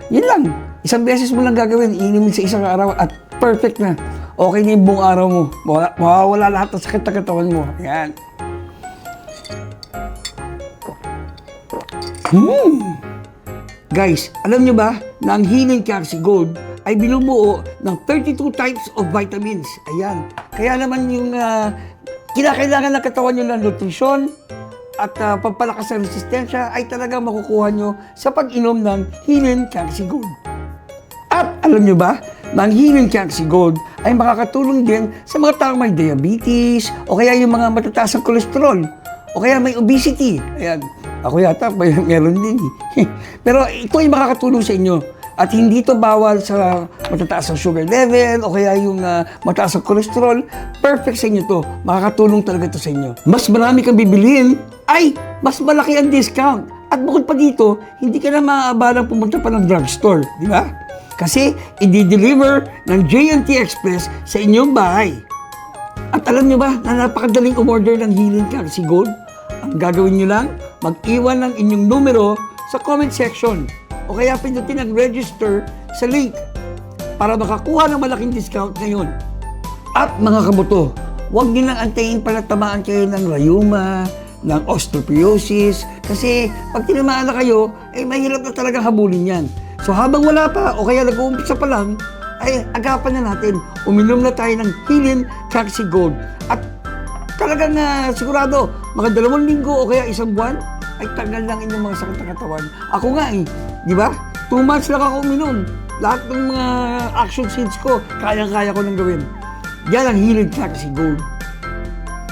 Yun lang. Isang beses mo lang gagawin, inumin sa isang araw at perfect na. Okay na yung buong araw mo. Mawawala lahat ng sakit na katawan mo. Yan. Guys, alam nyo ba na ang Healing Calci Gold ay binubuo ng 32 types of vitamins. Ayan. Kaya naman yung kinakailangan ng katawan nyo ng nutrisyon at pampalakas ng resistensya ay talagang makukuha nyo sa pag-inom ng Healing Calci Gold. At alam nyo ba na ang Healing Calci Gold ay makakatulong din sa mga taong may diabetes o kaya yung mga matataas ang kolesterol o kaya may obesity. Ayan. Ako yata, meron din. Pero ito ay makakatulong sa inyo. At hindi ito bawal sa matataas ang sugar level o kaya yung mataas ang kolesterol. Perfect sa inyo to. Makakatulong talaga ito sa inyo. Mas marami kang bibilihin, ay mas malaki ang discount. At bukod pa dito, hindi ka na maaabalang pumunta pa ng drugstore. Di ba? Kasi i-deliver ng J&T Express sa inyong bahay. At alam nyo ba na napakadaling umorder ng Healing Calci Gold? Ang gagawin nyo lang, mag-iwan ng inyong numero sa comment section o kaya pindutin ang register sa link para makakuha ng malaking discount ngayon. At mga kabuto, huwag nyo nang antayin para tamaan kayo ng rheuma, ng osteoporosis, kasi pag tinamaan na kayo, ay mahirap na talagang habulin yan. So habang wala pa o kaya nag-uumpisa pa lang, ay agapan na natin. Uminom na tayo ng Healing Calci Gold. At talagang sigurado, mga 2 linggo o kaya 1 buwan, ay tanggal lang inyong mga sakit na katawan. Ako nga di ba? 2 months lang ako uminom. Lahat ng mga action scenes ko, kayang-kaya ko nang gawin. Yan ang Healing Calci Gold.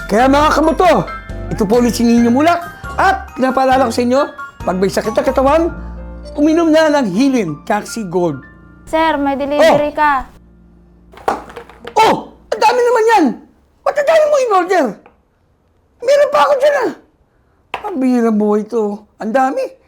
Kaya mga kamoto, ito po ulit si Nino Mulak. At pinapaalala ko sa inyo, pag may sakit na katawan, uminom na ng Healing Calci Gold. Sir, may delivery ka. Oh! Ang dami naman yan! Ba't ang dami mo in-order? Meron pa ako dyan Ang bihirang buhay ito. Ang dami.